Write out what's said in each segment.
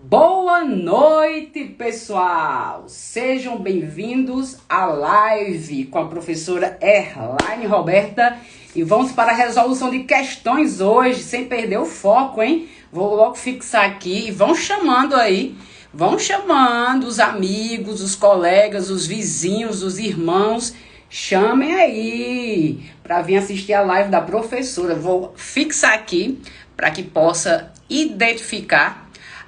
Boa noite, pessoal! Sejam bem-vindos à live com a professora Erlaine Roberta e vamos para a resolução de questões hoje, sem perder o foco, hein? Vou logo fixar aqui e vão chamando aí, vão chamando os amigos, os colegas, os vizinhos, os irmãos, chamem aí para vir assistir a live da professora. Vou fixar aqui para que possa identificar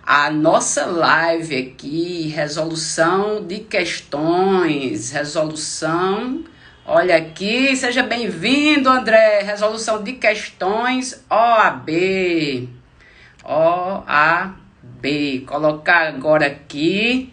a nossa live aqui, resolução de questões, resolução, olha aqui, seja bem-vindo, André, resolução de questões OAB, colocar agora aqui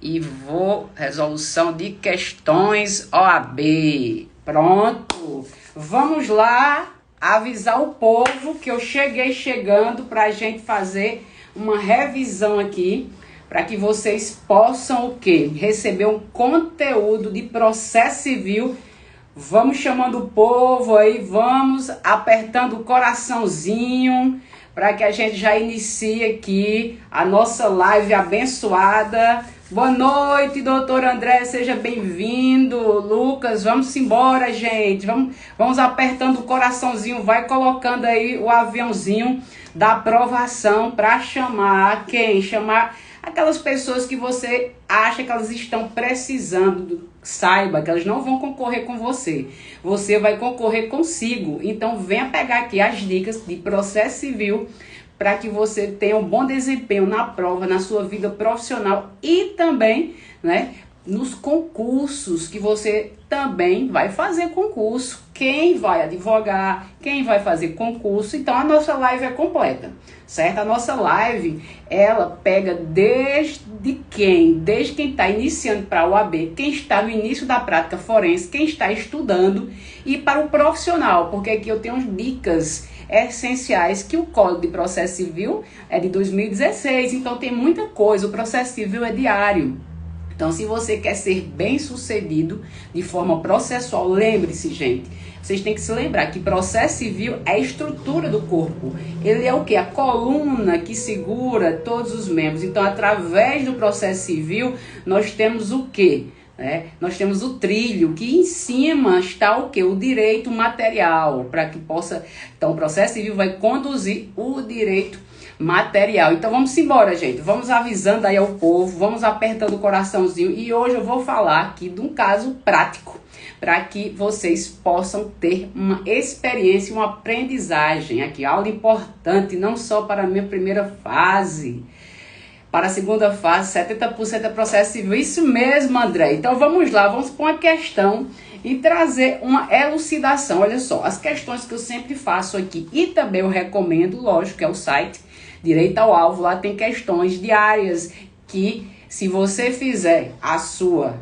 e vou, resolução de questões OAB, pronto, vamos lá avisar o povo que eu cheguei chegando para a gente fazer uma revisão aqui, para que vocês possam o quê? Receber um conteúdo de processo civil. Vamos chamando o povo aí, vamos apertando o coraçãozinho, para que a gente já inicie aqui a nossa live abençoada. Boa noite, doutor André, seja bem-vindo. Lucas, vamos embora, gente. Vamos apertando o coraçãozinho, vai colocando aí o aviãozinho da aprovação para chamar quem? Chamar aquelas pessoas que você acha que elas estão precisando. Saiba que elas não vão concorrer com você. Você vai concorrer consigo. Então venha pegar aqui as dicas de processo civil para que você tenha um bom desempenho na prova, na sua vida profissional e também, né, nos concursos que você também vai fazer concurso. Quem vai advogar, quem vai fazer concurso. Então a nossa live é completa, certo? A nossa live, ela pega desde quem está iniciando para a OAB, quem está no início da prática forense, quem está estudando e para o profissional, porque aqui eu tenho dicas essenciais que o Código de Processo Civil é de 2016, então tem muita coisa, o processo civil é diário. Então, se você quer ser bem-sucedido de forma processual, lembre-se, gente, vocês têm que se lembrar que processo civil é a estrutura do corpo. Ele é o quê? A coluna que segura todos os membros. Então, através do processo civil, nós temos o quê? Nós temos o trilho, que em cima está o quê? O direito material, para que possa... Então, o processo civil vai conduzir o direito material. Então vamos embora, gente, vamos avisando aí ao povo, vamos apertando o coraçãozinho e hoje eu vou falar aqui de um caso prático para que vocês possam ter uma experiência, uma aprendizagem aqui, aula importante não só para a minha primeira fase, para a segunda fase, 70% é processo civil. Isso mesmo, André. Então vamos lá, vamos pôr uma questão e trazer uma elucidação. Olha só, as questões que eu sempre faço aqui e também eu recomendo, lógico, é o site Direito ao Alvo, lá tem questões diárias que, se você fizer a sua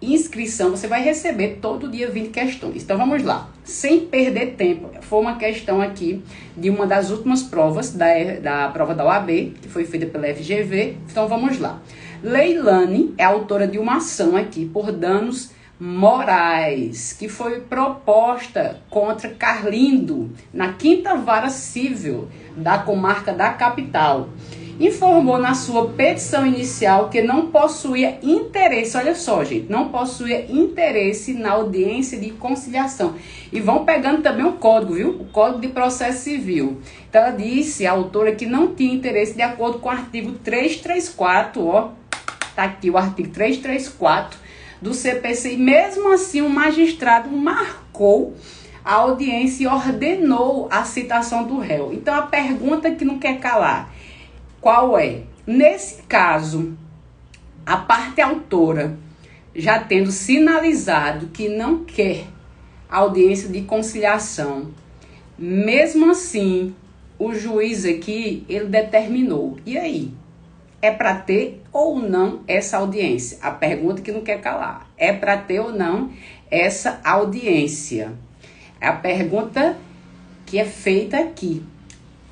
inscrição, você vai receber todo dia 20 questões. Então vamos lá, sem perder tempo, foi uma questão aqui de uma das últimas provas, da prova da OAB, que foi feita pela FGV. Então vamos lá. Leilane é autora de uma ação aqui por danos morais, que foi proposta contra Carlindo, na 5ª Vara Civil da comarca da capital. Informou na sua petição inicial que não possuía interesse, olha só, gente, não possuía interesse na audiência de conciliação. E vão pegando também o código, viu? O Código de Processo Civil. Então ela disse, a autora, que não tinha interesse de acordo com o artigo 334, ó, tá aqui o artigo 334 do CPC, e mesmo assim o magistrado marcou a audiência e ordenou a citação do réu. Então a pergunta que não quer calar, qual é? Nesse caso, a parte autora, já tendo sinalizado que não quer audiência de conciliação, mesmo assim, o juiz aqui, ele determinou. E aí? É para ter ou não essa audiência? A pergunta que não quer calar. É para ter ou não essa audiência? É a pergunta que é feita aqui.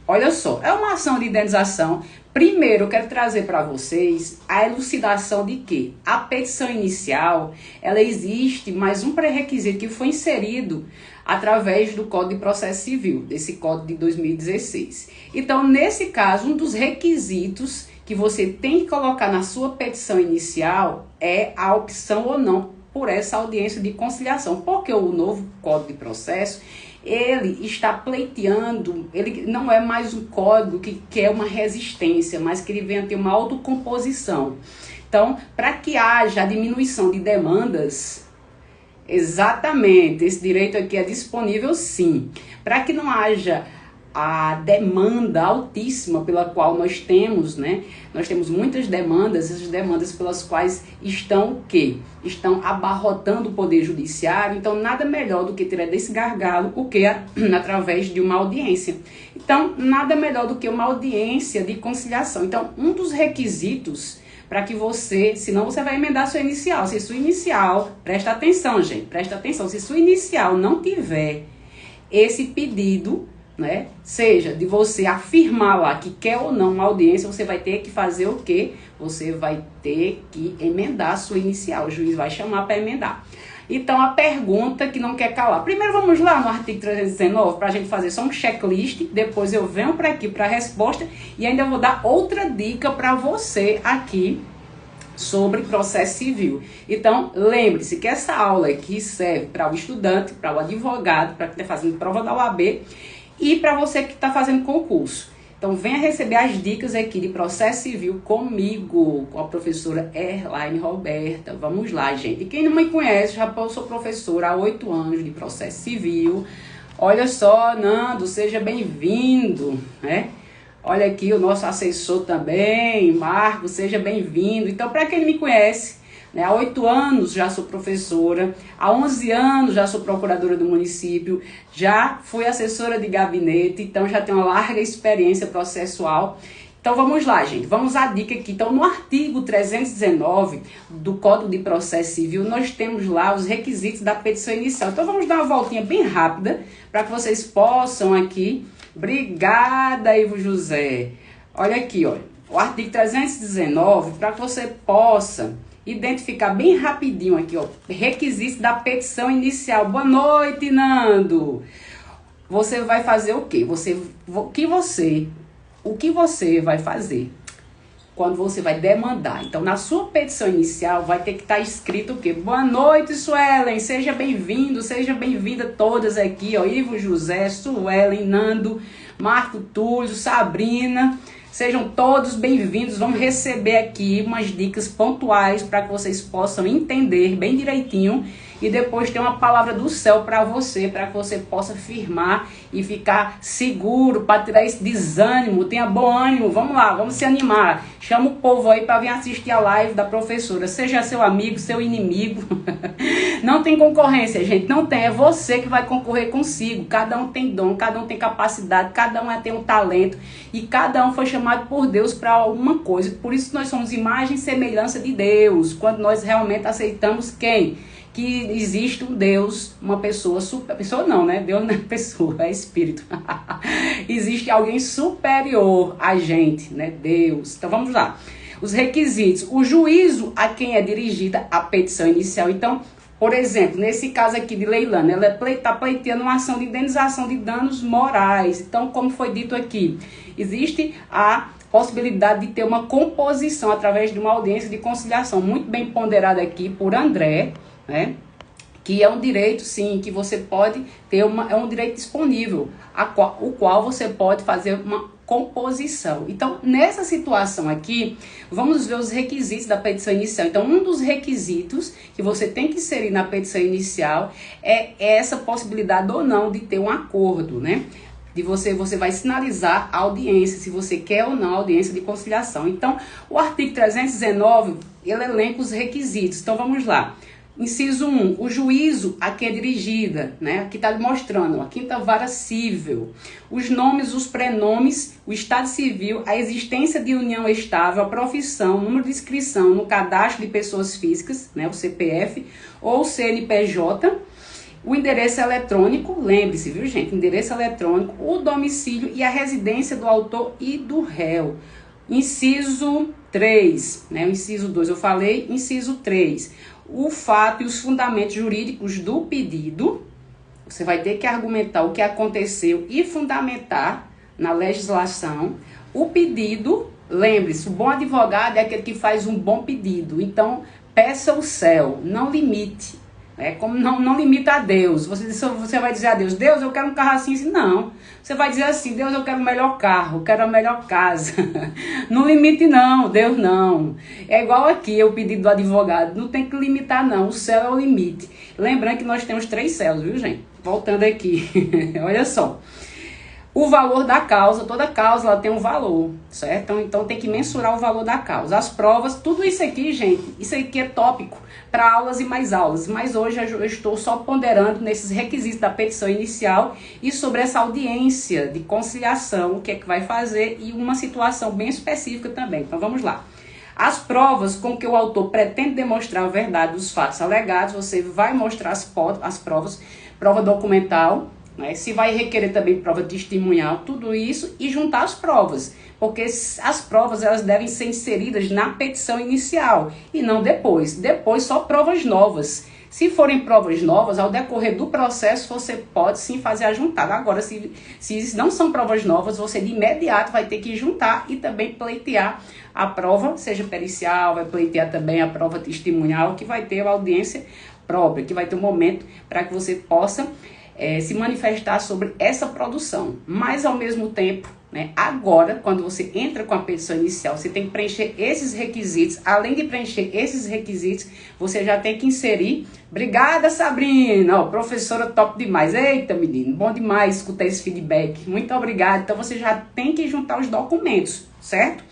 Olha só, é uma ação de indenização. Primeiro, eu quero trazer para vocês a elucidação de que a petição inicial, ela existe, mas um pré-requisito que foi inserido através do Código de Processo Civil, desse Código de 2016. Então, nesse caso, um dos requisitos que você tem que colocar na sua petição inicial é a opção ou não por essa audiência de conciliação, porque o novo Código de Processo, ele está pleiteando, ele não é mais um código que quer uma resistência, mas que ele venha ter uma autocomposição. Então, para que haja a diminuição de demandas, exatamente, esse direito aqui é disponível sim. Para que não haja a demanda altíssima pela qual nós temos, né? Nós temos muitas demandas, essas demandas pelas quais estão o quê? Estão abarrotando o Poder Judiciário, então nada melhor do que tirar desse gargalo o que através de uma audiência. Então, nada melhor do que uma audiência de conciliação. Então, um dos requisitos para que você, senão você vai emendar sua inicial. Se sua inicial, presta atenção, gente, presta atenção, se sua inicial não tiver esse pedido, né, seja de você afirmar lá que quer ou não uma audiência, você vai ter que fazer o quê? Você vai ter que emendar a sua inicial, o juiz vai chamar para emendar. Então, a pergunta que não quer calar. Primeiro, vamos lá no artigo 319 para a gente fazer só um checklist. Depois eu venho para aqui para a resposta e ainda vou dar outra dica para você aqui sobre processo civil. Então, lembre-se que essa aula aqui serve para o estudante, para o advogado, para quem está fazendo prova da OAB e para você que está fazendo concurso. Então, venha receber as dicas aqui de processo civil comigo, com a professora Erlaine Roberta. Vamos lá, gente. Quem não me conhece, eu sou professora há 8 anos de processo civil. Olha só, Nando, seja bem-vindo, né? Olha aqui o nosso assessor também, Marco, seja bem-vindo. Então, para quem não me conhece, né, há 8 anos já sou professora, há 11 anos já sou procuradora do município, já fui assessora de gabinete, então já tenho uma larga experiência processual. Então vamos lá, gente, vamos à dica aqui. Então no artigo 319 do Código de Processo Civil, nós temos lá os requisitos da petição inicial. Então vamos dar uma voltinha bem rápida, para que vocês possam aqui. Obrigada, Ivo José. Olha aqui, olha, o artigo 319, para que você possa identificar bem rapidinho aqui, ó, requisitos da petição inicial. Boa noite, Nando. Você vai fazer o quê? O que você vai fazer quando você vai demandar? Então, na sua petição inicial vai ter que estar escrito o quê? Boa noite, Suelen. Seja bem-vindo, seja bem-vinda todas aqui, ó. Ivo José, Suelen, Nando, Marco Túlio, Sabrina. Sejam todos bem-vindos, vamos receber aqui umas dicas pontuais para que vocês possam entender bem direitinho e depois ter uma palavra do céu para você que você possa firmar e ficar seguro, para tirar esse desânimo, tenha bom ânimo, vamos lá, vamos se animar. Chama o povo aí para vir assistir a live da professora, seja seu amigo, seu inimigo. Não tem concorrência, gente, não tem, é você que vai concorrer consigo. Cada um tem dom, cada um tem capacidade, cada um tem um talento e cada um foi chamado por Deus para alguma coisa. Por isso nós somos imagem e semelhança de Deus, quando nós realmente aceitamos quem? Que existe um Deus, uma pessoa, pessoa não, né? Deus não é pessoa, é espírito. Existe alguém superior a gente, né? Deus. Então vamos lá. Os requisitos. O juízo a quem é dirigida a petição inicial. Então, por exemplo, nesse caso aqui de Leilane, ela está pleiteando uma ação de indenização de danos morais. Então, como foi dito aqui, existe a possibilidade de ter uma composição através de uma audiência de conciliação, muito bem ponderada aqui por André, né? Que é um direito, sim, que você pode ter é um direito disponível, o qual você pode fazer uma composição. Então, nessa situação aqui, vamos ver os requisitos da petição inicial. Então, um dos requisitos que você tem que inserir na petição inicial é essa possibilidade ou não de ter um acordo, né? De você vai sinalizar a audiência, se você quer ou não a audiência de conciliação. Então, o artigo 319, ele elenca os requisitos. Então, vamos lá. Inciso 1, o juízo a quem é dirigida, né? Aqui está mostrando, a quinta vara civil, os nomes, os prenomes, o estado civil, a existência de união estável, a profissão, número de inscrição no cadastro de pessoas físicas, né? O CPF ou o CNPJ, o endereço eletrônico, lembre-se, viu, gente? Endereço eletrônico, o domicílio e a residência do autor e do réu. Inciso 3, né? O inciso 2 eu falei, inciso 3. O fato e os fundamentos jurídicos do pedido. Você vai ter que argumentar o que aconteceu e fundamentar na legislação. O pedido, lembre-se, o bom advogado é aquele que faz um bom pedido. Então, peça o céu, não limite. Como não limita a Deus. Você vai dizer a Deus, Deus, eu quero um carro assim. Não. Você vai dizer assim, Deus, eu quero o melhor carro, eu quero a melhor casa. Não limite não, Deus não. É igual aqui, o pedido do advogado. Não tem que limitar não, o céu é o limite. Lembrando que nós temos 3 céus, viu, gente? Voltando aqui, olha só. O valor da causa, toda causa ela tem um valor, certo? Então tem que mensurar o valor da causa. As provas, tudo isso aqui, gente, isso aqui é tópico para aulas e mais aulas. Mas hoje eu estou só ponderando nesses requisitos da petição inicial e sobre essa audiência de conciliação, o que é que vai fazer e uma situação bem específica também. Então vamos lá. As provas com que o autor pretende demonstrar a verdade dos fatos alegados, você vai mostrar as provas, prova documental, né? Se vai requerer também prova testemunhal, tudo isso, e juntar as provas, porque as provas elas devem ser inseridas na petição inicial e não depois só provas novas. Se forem provas novas, ao decorrer do processo você pode sim fazer a juntada. Agora, se não são provas novas, você de imediato vai ter que juntar e também pleitear a prova, seja pericial, vai pleitear também a prova testemunhal, que vai ter a audiência própria, que vai ter um momento para que você possa se manifestar sobre essa produção. Mas ao mesmo tempo, né, agora, quando você entra com a petição inicial, você tem que preencher esses requisitos. Além de preencher esses requisitos, você já tem que inserir. Obrigada, Sabrina, professora top demais. Eita, menino, bom demais escutar esse feedback. Muito obrigada. Então você já tem que juntar os documentos, certo?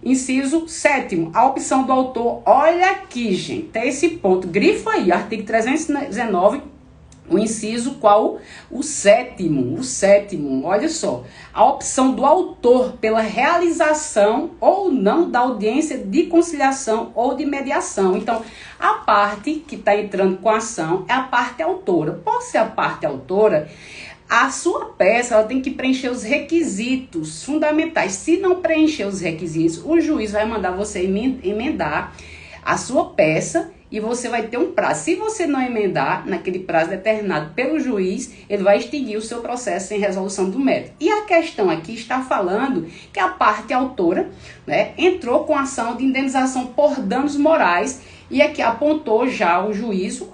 Inciso 7º, a opção do autor. Olha aqui, gente, tem esse ponto. Grifa aí, artigo 319. O inciso qual? O sétimo, olha só. A opção do autor pela realização ou não da audiência de conciliação ou de mediação. Então, a parte que está entrando com a ação é a parte autora. Por ser a parte autora, a sua peça ela tem que preencher os requisitos fundamentais. Se não preencher os requisitos, o juiz vai mandar você emendar a sua peça e você vai ter um prazo. Se você não emendar naquele prazo determinado pelo juiz, ele vai extinguir o seu processo sem resolução do mérito. E a questão aqui está falando que a parte autora, né, entrou com ação de indenização por danos morais e aqui apontou já o juízo,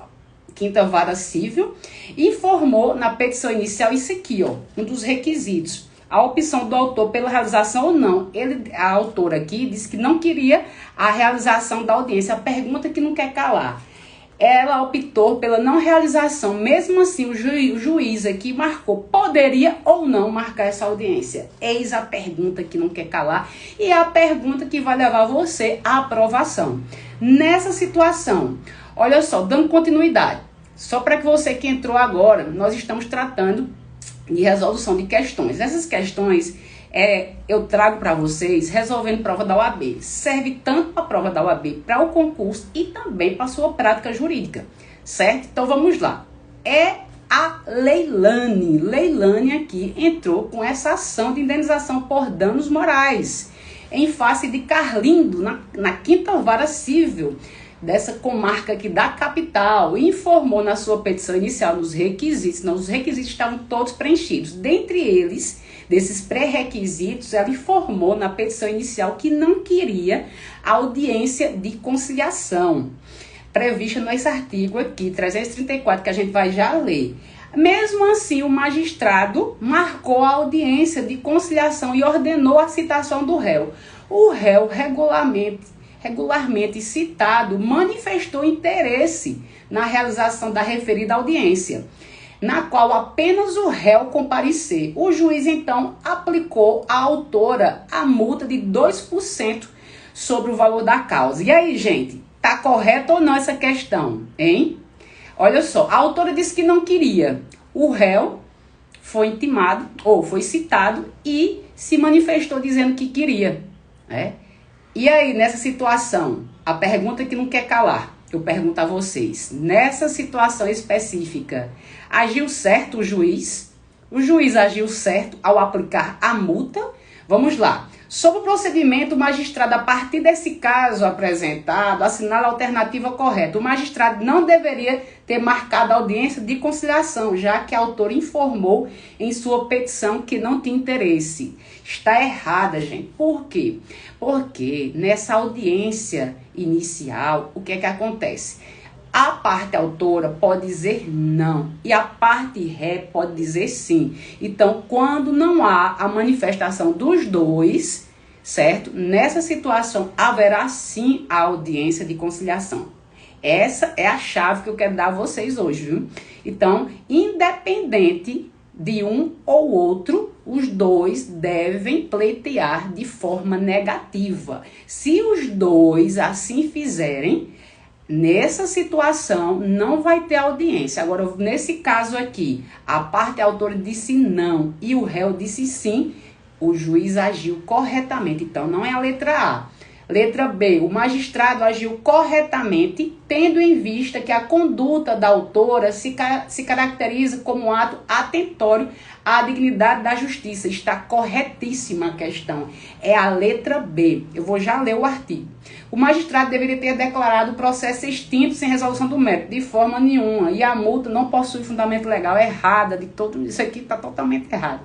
quinta vara civil, e informou na petição inicial isso aqui, ó, um dos requisitos. A opção do autor pela realização ou não. A autora aqui disse que não queria a realização da audiência. A pergunta que não quer calar. Ela optou pela não realização. Mesmo assim, o juiz aqui marcou. Poderia ou não marcar essa audiência? Eis a pergunta que não quer calar. E é a pergunta que vai levar você à aprovação. Nessa situação, olha só, dando continuidade. Só para que você que entrou agora, nós estamos tratando de resolução de questões. Essas questões eu trago para vocês resolvendo prova da OAB. Serve tanto para a prova da OAB, para o concurso e também para a sua prática jurídica, certo? Então vamos lá. É a Leilane. Leilane aqui entrou com essa ação de indenização por danos morais em face de Carlindo na quinta vara civil dessa comarca aqui da capital, e informou na sua petição inicial nos requisitos, os requisitos estavam todos preenchidos. Dentre eles, desses pré-requisitos, ela informou na petição inicial que não queria a audiência de conciliação, prevista nesse artigo aqui, 334, que a gente vai já ler. Mesmo assim, o magistrado marcou a audiência de conciliação e ordenou a citação do réu. O réu regularmente citado, manifestou interesse na realização da referida audiência, na qual apenas o réu comparecer. O juiz, então, aplicou à autora a multa de 2% sobre o valor da causa. E aí, gente, tá correto ou não essa questão, hein? Olha só, a autora disse que não queria. O réu foi intimado, ou foi citado, e se manifestou dizendo que queria, né? E aí, nessa situação, a pergunta que não quer calar, eu pergunto a vocês, nessa situação específica, agiu certo o juiz? O juiz agiu certo ao aplicar a multa? Vamos lá. Sobre o procedimento, o magistrado, a partir desse caso apresentado, assinala a alternativa correta. O magistrado não deveria ter marcado a audiência de conciliação, já que a autora informou em sua petição que não tinha interesse. Está errada, gente. Por quê? Porque nessa audiência inicial, o que é que acontece? A parte autora pode dizer não e a parte ré pode dizer sim. Então, quando não há a manifestação dos dois, certo? Nessa situação, haverá sim a audiência de conciliação. Essa é a chave que eu quero dar a vocês hoje, viu? Então, independente de um ou outro, os dois devem pleitear de forma negativa. Se os dois assim fizerem, nessa situação, não vai ter audiência. Agora, nesse caso aqui, a parte autora disse não e o réu disse sim, o juiz agiu corretamente. Então, não é a letra A. Letra B, o magistrado agiu corretamente, tendo em vista que a conduta da autora se caracteriza como um ato atentório à dignidade da justiça. Está corretíssima a questão. É a letra B. Eu vou já ler o artigo. O magistrado deveria ter declarado o processo extinto sem resolução do mérito, de forma nenhuma. E a multa não possui fundamento legal. Errada de todo. Isso aqui está totalmente errado.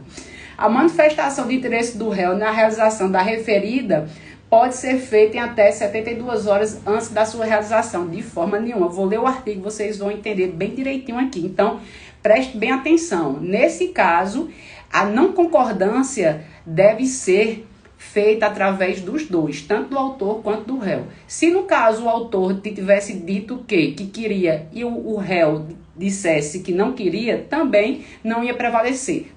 A manifestação de interesse do réu na realização da referida pode ser feita em até 72 horas antes da sua realização, de forma nenhuma. Eu vou ler o artigo, vocês vão entender bem direitinho aqui. Então, preste bem atenção. Nesse caso, a não concordância deve ser feita através dos dois, tanto do autor quanto do réu. Se no caso o autor tivesse dito que queria e o réu dissesse que não queria, também não ia prevalecer.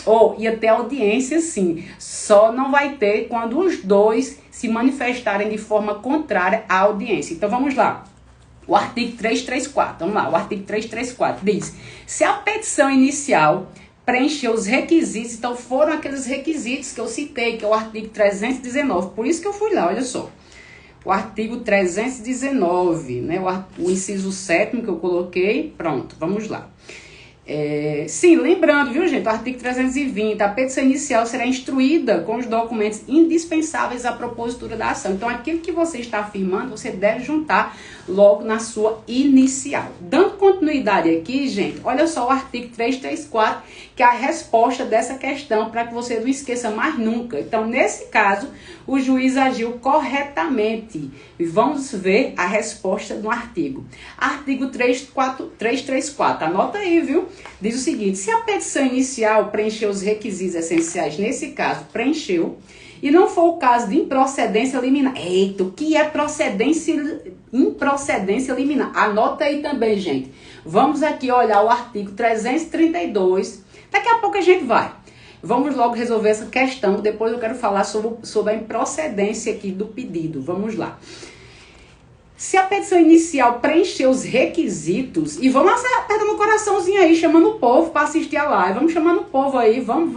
Ou ia ter audiência sim, só não vai ter quando os dois se manifestarem de forma contrária à audiência. Então vamos lá. O artigo 334, vamos lá, o artigo 334 diz: se a petição inicial preencheu os requisitos, então foram aqueles requisitos que eu citei, que é o artigo 319, por isso que eu fui lá, olha só. O artigo 319, né, o inciso 7º que eu coloquei, pronto, vamos lá. Sim, lembrando, viu, gente, o artigo 320, a petição inicial será instruída com os documentos indispensáveis à propositura da ação. Então, aquilo que você está afirmando, você deve juntar logo na sua inicial. Dando continuidade aqui, gente, olha só o artigo 334, que é a resposta dessa questão, para que você não esqueça mais nunca. Então, nesse caso, o juiz agiu corretamente. E vamos ver a resposta no artigo. Artigo 334, anota aí, viu? Diz o seguinte: se a petição inicial preencheu os requisitos essenciais, nesse caso, preencheu, e não for o caso de improcedência liminar. Eita, o que é improcedência liminar? Anota aí também, gente. Vamos aqui olhar o artigo 332. Daqui a pouco a gente vai. Vamos logo resolver essa questão. Depois eu quero falar sobre a improcedência aqui do pedido. Vamos lá. Se a petição inicial preencheu os requisitos, e vamos apertando o coraçãozinho aí, chamando o povo para assistir a live, vamos chamando o povo aí, vamos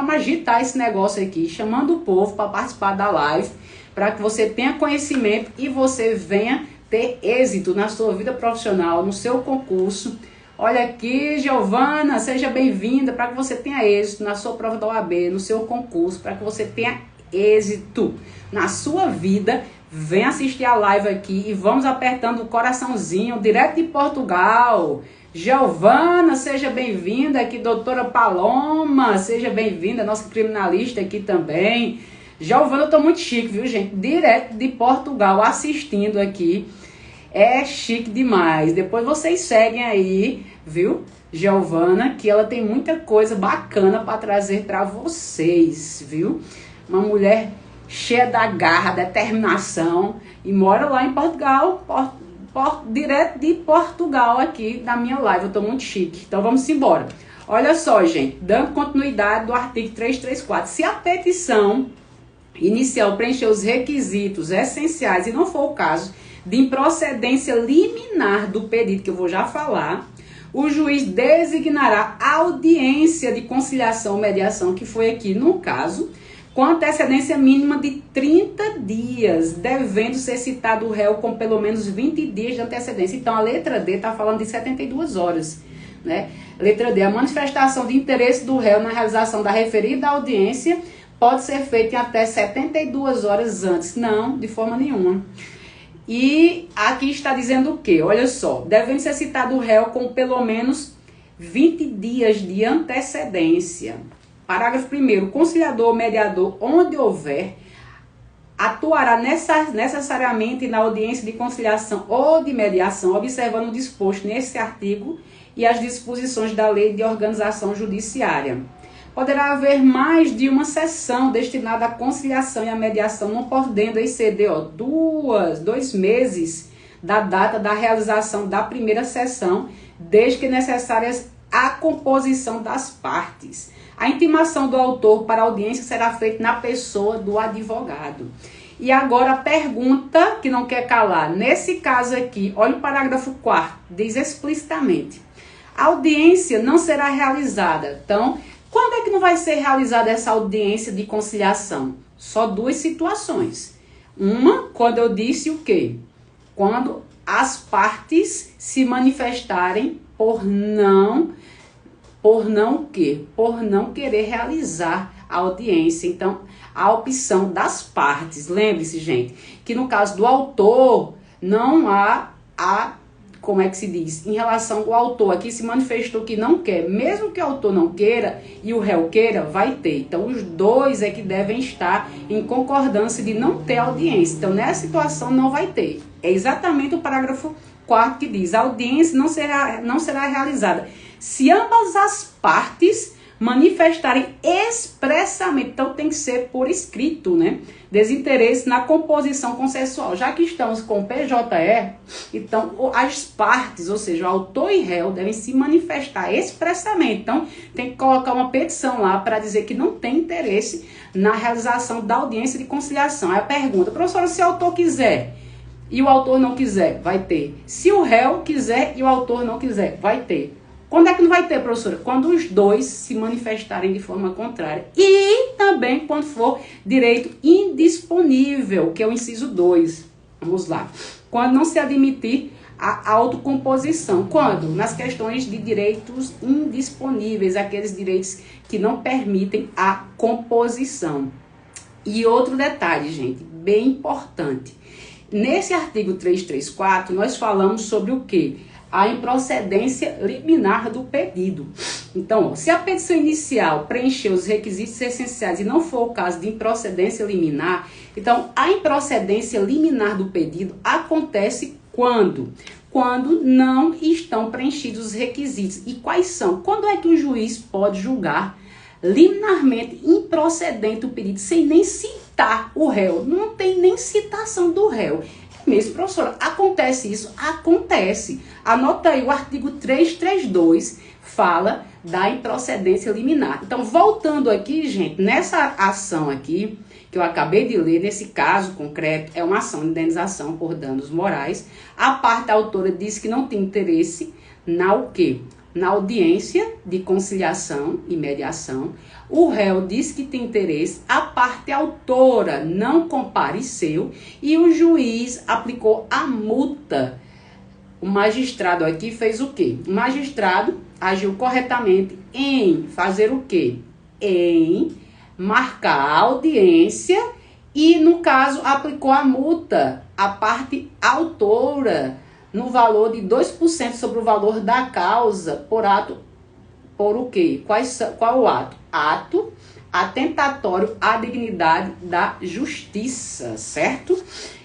agitar esse negócio aqui, chamando o povo para participar da live, para que você tenha conhecimento e você venha ter êxito na sua vida profissional, no seu concurso. Olha aqui, Giovana, seja bem-vinda, para que você tenha êxito na sua prova da OAB, no seu concurso, para que você tenha êxito na sua vida. Vem assistir a live aqui e vamos apertando o coraçãozinho, direto de Portugal. Giovana, seja bem-vinda aqui. Doutora Paloma, seja bem-vinda. Nossa criminalista aqui também. Giovana, eu tô muito chique, viu, gente? Direto de Portugal, assistindo aqui. É chique demais. Depois vocês seguem aí, viu? Giovana, que ela tem muita coisa bacana para trazer para vocês, viu? Uma mulher cheia da garra, determinação, e mora lá em Portugal, direto de Portugal aqui na minha live. Eu tô muito chique. Então vamos embora. Olha só, gente, dando continuidade do artigo 334. Se a petição inicial preencher os requisitos essenciais e não for o caso de improcedência liminar do pedido, que eu vou já falar, o juiz designará audiência de conciliação ou mediação, que foi aqui no caso, com antecedência mínima de 30 dias, devendo ser citado o réu com pelo menos 20 dias de antecedência. Então, a letra D está falando de 72 horas. Né? Letra D, a manifestação de interesse do réu na realização da referida audiência pode ser feita em até 72 horas antes. Não, de forma nenhuma. E aqui está dizendo o quê? Olha só, devendo ser citado o réu com pelo menos 20 dias de antecedência. Parágrafo 1º, o conciliador ou mediador, onde houver, atuará necessariamente na audiência de conciliação ou de mediação, observando o disposto nesse artigo e as disposições da lei de organização judiciária. Poderá haver mais de uma sessão destinada à conciliação e à mediação, não podendo exceder 2 meses da data da realização da primeira sessão, desde que necessárias a composição das partes. A intimação do autor para a audiência será feita na pessoa do advogado. E agora a pergunta que não quer calar. Nesse caso aqui, olha o parágrafo 4º, diz explicitamente: a audiência não será realizada. Então, quando é que não vai ser realizada essa audiência de conciliação? Só 2 situações. Uma, quando eu disse o quê? Quando as partes se manifestarem por não querer realizar a audiência. Então, a opção das partes. Lembre-se, gente, que no caso do autor, não há como é que se diz? Em relação ao autor, aqui se manifestou que não quer. Mesmo que o autor não queira e o réu queira, vai ter. Então, os 2 é que devem estar em concordância de não ter audiência. Então, nessa situação, não vai ter. É exatamente o parágrafo 4º que diz: a audiência não será realizada se ambas as partes manifestarem expressamente. Então, tem que ser por escrito, né? Desinteresse na composição consensual. Já que estamos com PJE, então as partes, ou seja, o autor e réu, devem se manifestar expressamente. Então, tem que colocar uma petição lá para dizer que não tem interesse na realização da audiência de conciliação. Aí a pergunta: professora, se o autor quiser e o autor não quiser, vai ter. Se o réu quiser e o autor não quiser, vai ter. Quando é que não vai ter, professora? Quando os 2 se manifestarem de forma contrária. E também quando for direito indisponível, que é o inciso 2. Vamos lá. Quando não se admitir a autocomposição. Quando? Nas questões de direitos indisponíveis, aqueles direitos que não permitem a composição. E outro detalhe, gente, bem importante. Nesse artigo 334, nós falamos sobre o quê? A improcedência liminar do pedido. Então, se a petição inicial preencher os requisitos essenciais e não for o caso de improcedência liminar, então a improcedência liminar do pedido acontece quando? Quando não estão preenchidos os requisitos. E quais são? Quando é que o juiz pode julgar liminarmente improcedente o pedido sem nem citar o réu? Não tem nem citação do réu. Mesmo, professora, acontece isso? Acontece. Anota aí, o artigo 332 fala da improcedência liminar. Então, voltando aqui, gente, nessa ação aqui, que eu acabei de ler, nesse caso concreto, é uma ação de indenização por danos morais. A parte autora disse que não tem interesse na o quê? Na audiência de conciliação e mediação. O réu disse que tem interesse, a parte autora não compareceu e o juiz aplicou a multa. O magistrado aqui fez o quê? O magistrado agiu corretamente em fazer o quê? Em marcar a audiência e, no caso, aplicou a multa à parte autora no valor de 2% sobre o valor da causa por ato. Por o quê? Qual o ato? Ato atentatório à dignidade da justiça, certo?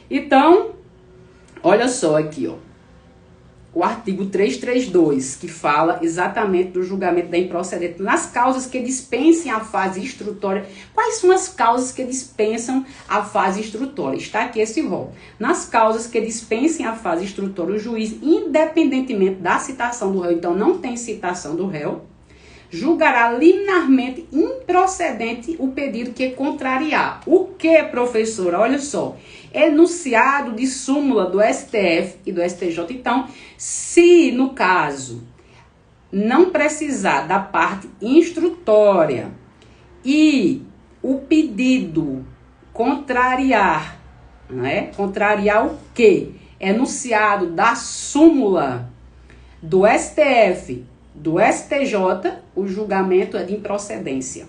Então, olha só aqui, ó. O artigo 332, que fala exatamente do julgamento da improcedência nas causas que dispensem a fase instrutória. Quais são as causas que dispensam a fase instrutória? Está aqui esse rol. Nas causas que dispensem a fase instrutória, o juiz, independentemente da citação do réu, então não tem citação do réu, julgará liminarmente improcedente o pedido que contrariar. O que, professora? Olha só. Enunciado de súmula do STF e do STJ. Então, se no caso não precisar da parte instrutória e o pedido contrariar, né? Contrariar o quê? Enunciado da súmula do STF, do STJ, o julgamento é de improcedência.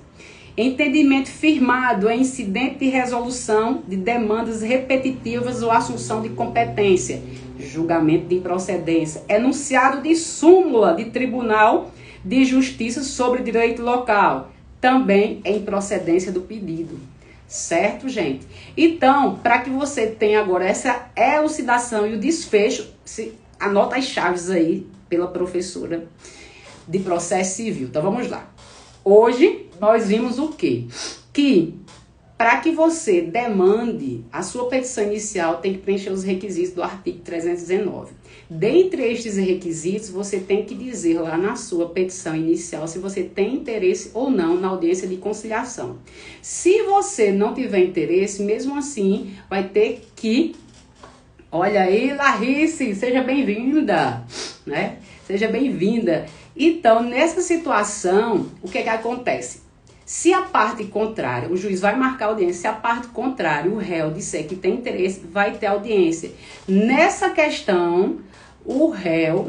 Entendimento firmado é incidente de resolução de demandas repetitivas ou assunção de competência, julgamento de improcedência. Enunciado de súmula de Tribunal de Justiça sobre Direito Local, também é improcedência do pedido. Certo, gente? Então, para que você tenha agora essa elucidação e o desfecho, anota as chaves aí pela professora de processo civil. Então, vamos lá. Hoje, nós vimos o quê? Que, para que você demande a sua petição inicial, tem que preencher os requisitos do artigo 319. Dentre estes requisitos, você tem que dizer lá na sua petição inicial se você tem interesse ou não na audiência de conciliação. Se você não tiver interesse, mesmo assim, vai ter que... Olha aí, Larrice, seja bem-vinda, né? Seja bem-vinda. Então, nessa situação, o que acontece? Se a parte contrária, o juiz vai marcar audiência, se a parte contrária, o réu, disser que tem interesse, vai ter audiência. Nessa questão, o réu,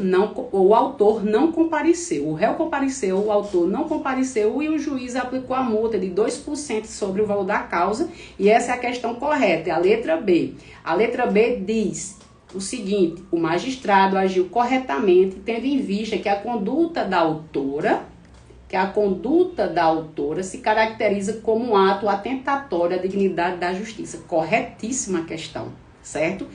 o autor não compareceu. O réu compareceu, o autor não compareceu e o juiz aplicou a multa de 2% sobre o valor da causa. E essa é a questão correta, é a letra B. A letra B diz o seguinte: o magistrado agiu corretamente, tendo em vista que a conduta da autora se caracteriza como um ato atentatório à dignidade da justiça. Corretíssima a questão, certo?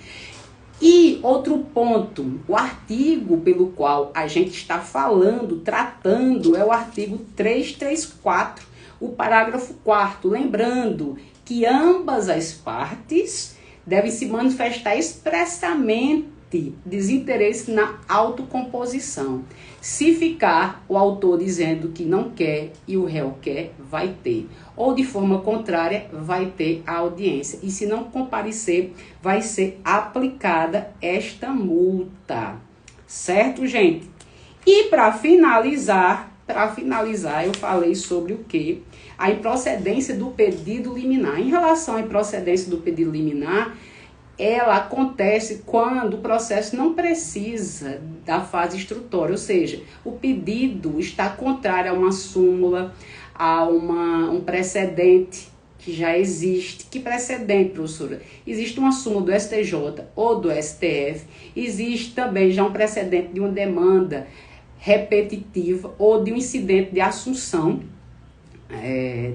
E outro ponto, o artigo pelo qual a gente está falando, tratando, é o artigo 334, o parágrafo 4º. Lembrando que ambas as partes devem se manifestar expressamente desinteresse na autocomposição. Se ficar o autor dizendo que não quer e o réu quer, vai ter. Ou de forma contrária, vai ter a audiência. E se não comparecer, vai ser aplicada esta multa. Certo, gente? E para finalizar, eu falei sobre o quê? A improcedência do pedido liminar. Em relação à improcedência do pedido liminar, ela acontece quando o processo não precisa da fase instrutória, ou seja, o pedido está contrário a uma súmula, a um precedente que já existe. Que precedente, professora? Existe uma súmula do STJ ou do STF, existe também já um precedente de uma demanda repetitiva ou de um incidente de assunção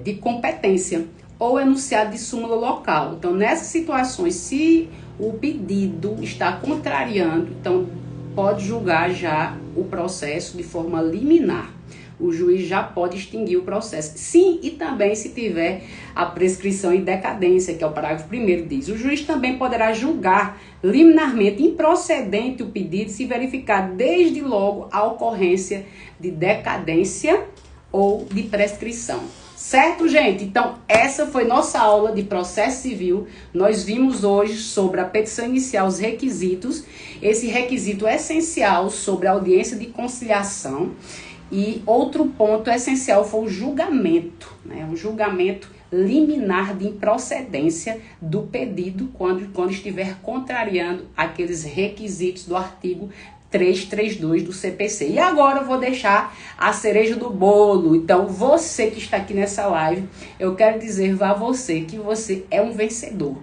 de competência, ou enunciado de súmula local. Então, nessas situações, se o pedido está contrariando, então pode julgar já o processo de forma liminar. O juiz já pode extinguir o processo. Sim, e também se tiver a prescrição em decadência, que é o parágrafo 1º, diz: o juiz também poderá julgar liminarmente improcedente o pedido se verificar desde logo a ocorrência de decadência ou de prescrição. Certo, gente? Então, essa foi nossa aula de processo civil. Nós vimos hoje sobre a petição inicial, os requisitos. Esse requisito é essencial sobre a audiência de conciliação. E outro ponto essencial foi o julgamento, né? Um julgamento liminar de improcedência do pedido quando estiver contrariando aqueles requisitos do artigo 332 do CPC. E agora eu vou deixar a cereja do bolo. Então, você que está aqui nessa live, eu quero dizer a você que você é um vencedor.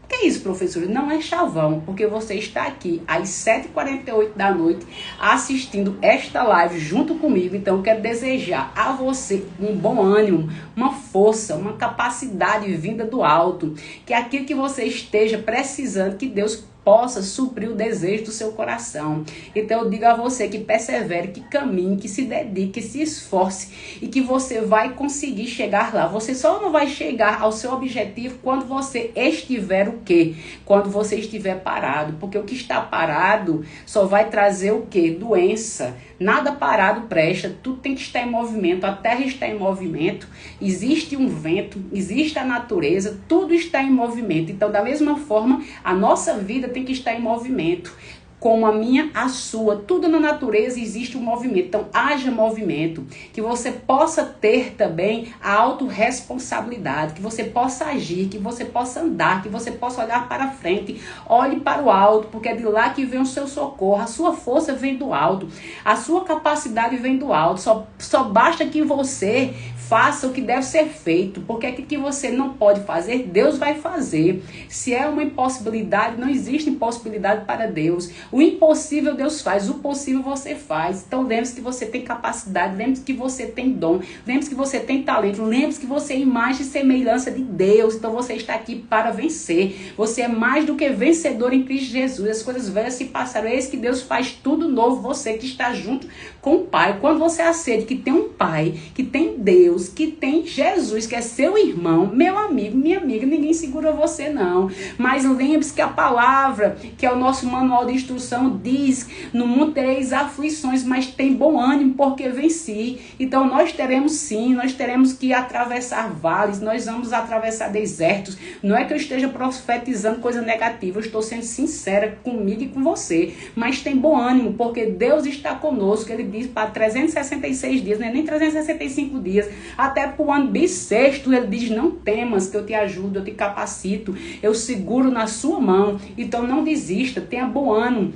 Que é isso, professor? Não é chavão, porque você está aqui às 7h48 da noite assistindo esta live junto comigo. Então, eu quero desejar a você um bom ânimo, uma força, uma capacidade vinda do alto. Que aquilo que você esteja precisando, que Deus possa suprir o desejo do seu coração. Então eu digo a você que persevere, que caminhe, que se dedique, que se esforce e que você vai conseguir chegar lá. Você só não vai chegar ao seu objetivo quando você estiver o quê? Quando você estiver parado, porque o que está parado só vai trazer o quê? Doença. Nada parado presta, tudo tem que estar em movimento, a terra está em movimento, existe um vento, existe a natureza, tudo está em movimento. Então, da mesma forma, a nossa vida tem que estar em movimento. como a minha, a sua. Tudo na natureza existe um movimento. Então, haja movimento. Que você possa ter também a autorresponsabilidade. Que você possa agir, que você possa andar, que você possa olhar para frente. Olhe para o alto, porque é de lá que vem o seu socorro. A sua força vem do alto. A sua capacidade vem do alto. Só basta que você faça o que deve ser feito, porque aquilo que você não pode fazer, Deus vai fazer. Se é uma impossibilidade, não existe impossibilidade para Deus. O impossível Deus faz, o possível você faz. Então lembre-se que você tem capacidade, lembre-se que você tem dom, lembre-se que você tem talento, lembre-se que você é imagem e semelhança de Deus. Então você está aqui para vencer. Você é mais do que vencedor em Cristo Jesus. As coisas velhas se passaram, eis que Deus faz tudo novo. Você que está junto com o Pai. Quando você aceita que tem um Pai, que tem Deus, que tem Jesus, que é seu irmão, meu amigo, minha amiga, ninguém segura você não. Mas lembre-se que a palavra, que é o nosso manual de instrução, diz: no mundo tereis aflições, mas tem bom ânimo, porque venci. Então nós teremos sim, nós teremos que atravessar vales, nós vamos atravessar desertos. Não é que eu esteja profetizando coisa negativa, eu estou sendo sincera comigo e com você, mas tem bom ânimo, porque Deus está conosco. Ele diz para 366 dias, não é nem 365 dias, até para o ano bissexto, ele diz: não temas, que eu te ajudo, eu te capacito, eu seguro na sua mão. Então não desista, tenha bom ânimo.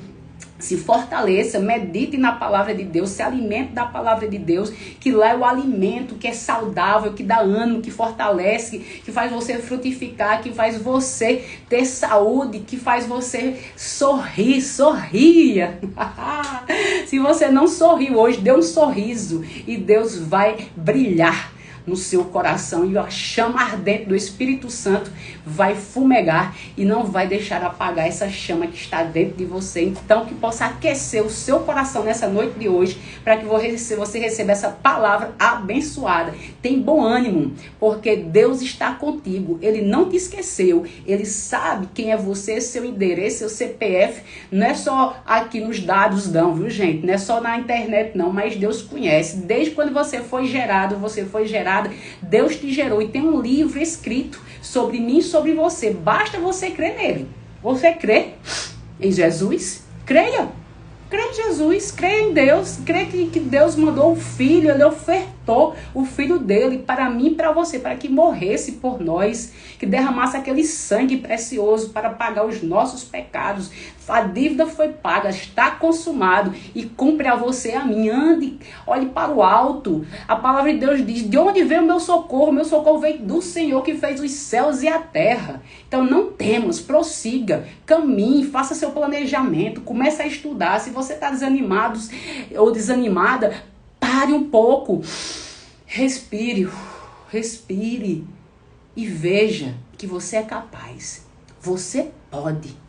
Se fortaleça, medite na palavra de Deus, se alimente da palavra de Deus, que lá é o alimento que é saudável, que dá ânimo, que fortalece, que faz você frutificar, que faz você ter saúde, que faz você sorrir, sorria. Se você não sorriu hoje, dê um sorriso e Deus vai brilhar no seu coração, e a chama ardente do Espírito Santo vai fumegar e não vai deixar apagar essa chama que está dentro de você. Então, que possa aquecer o seu coração nessa noite de hoje, para que você receba essa palavra abençoada. Tem bom ânimo, porque Deus está contigo. Ele não te esqueceu. Ele sabe quem é você, seu endereço, seu CPF. Não é só aqui nos dados não, viu, gente? Não é só na internet não, mas Deus conhece. Desde quando você foi gerado, Deus te gerou, e tem um livro escrito sobre mim e sobre você. Basta você crer nele. Você crê em Jesus? Creia. Crê em Jesus, crê em Deus, crê que Deus mandou o Filho, Ele ofertou o Filho dele para mim e para você, para que morresse por nós, que derramasse aquele sangue precioso para pagar os nossos pecados. A dívida foi paga, está consumado, e cumpre a você e a mim. Ande, olhe para o alto. A palavra de Deus diz: de onde vem o meu socorro? Meu socorro veio do Senhor que fez os céus e a terra. Então não temas, prossiga, caminhe, faça seu planejamento, comece a estudar. Se você está desanimado ou desanimada, pare um pouco, respire e veja que você é capaz. Você pode.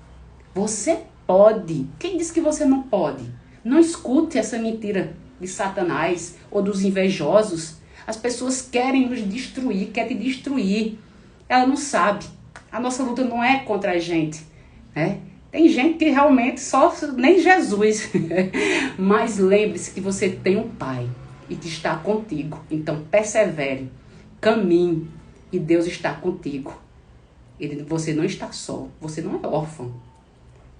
Você pode. Quem disse que você não pode? Não escute essa mentira de Satanás ou dos invejosos. As pessoas querem nos destruir, querem te destruir. Ela não sabe. A nossa luta não é contra a gente, né? Tem gente que realmente sofre, nem Jesus. Mas lembre-se que você tem um Pai e que está contigo. Então persevere, caminhe, e Deus está contigo. Você não está só, você não é órfão.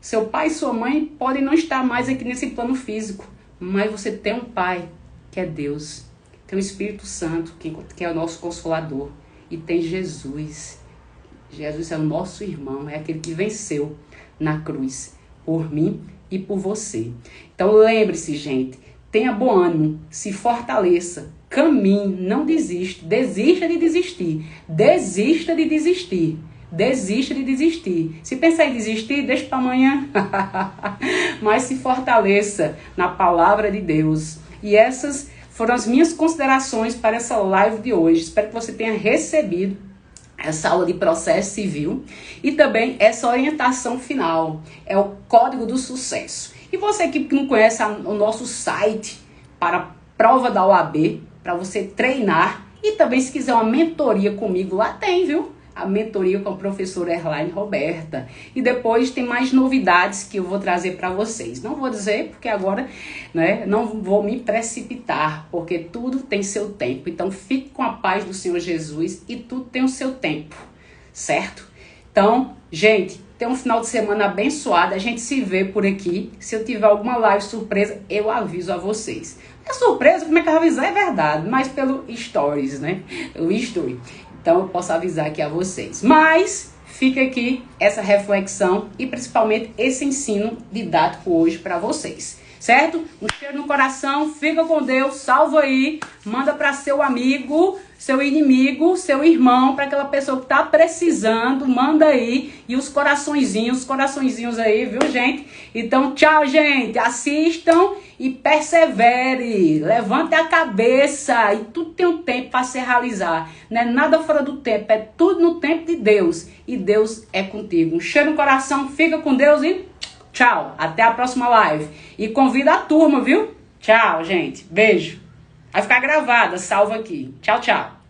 Seu pai e sua mãe podem não estar mais aqui nesse plano físico, mas você tem um Pai, que é Deus. Tem o Espírito Santo, que é o nosso Consolador. E tem Jesus. Jesus é o nosso irmão, é aquele que venceu na cruz por mim e por você. Então lembre-se, gente, tenha bom ânimo, se fortaleça, caminhe, não desista. Desista de desistir. Desista de desistir. Desista de desistir. Se pensar em desistir, deixa para amanhã. Mas se fortaleça na palavra de Deus. E essas foram as minhas considerações para essa live de hoje. Espero que você tenha recebido essa aula de processo civil e também essa orientação final. É o código do sucesso. E você que não conhece o nosso site para prova da OAB, para você treinar, e também se quiser uma mentoria comigo, lá tem, viu? A mentoria com a professora Erlaine Roberta. E depois tem mais novidades que eu vou trazer para vocês. Não vou dizer porque agora, né, não vou me precipitar, porque tudo tem seu tempo. Então fique com a paz do Senhor Jesus e tudo tem o seu tempo, certo? Então, gente, Tenha um final de semana abençoado. A gente se vê por aqui. Se eu tiver alguma live surpresa, eu aviso a vocês. É surpresa, como é que eu vou avisar? É verdade, mas pelo stories, né? O story. Então eu posso avisar aqui a vocês. Mas fica aqui essa reflexão e principalmente esse ensino didático hoje para vocês. Certo? Um cheiro no coração, fica com Deus, salva aí, manda para seu amigo, seu inimigo, seu irmão, para aquela pessoa que tá precisando, manda aí, e os coraçõezinhos aí, viu, gente? Então, tchau, gente, assistam e persevere, levante a cabeça, e tudo tem um tempo para se realizar, não é nada fora do tempo, é tudo no tempo de Deus, e Deus é contigo. Um cheiro no coração, fica com Deus e tchau, até a próxima live. E convida a turma, viu? Tchau, gente. Beijo. Vai ficar gravada, salva aqui. Tchau, tchau.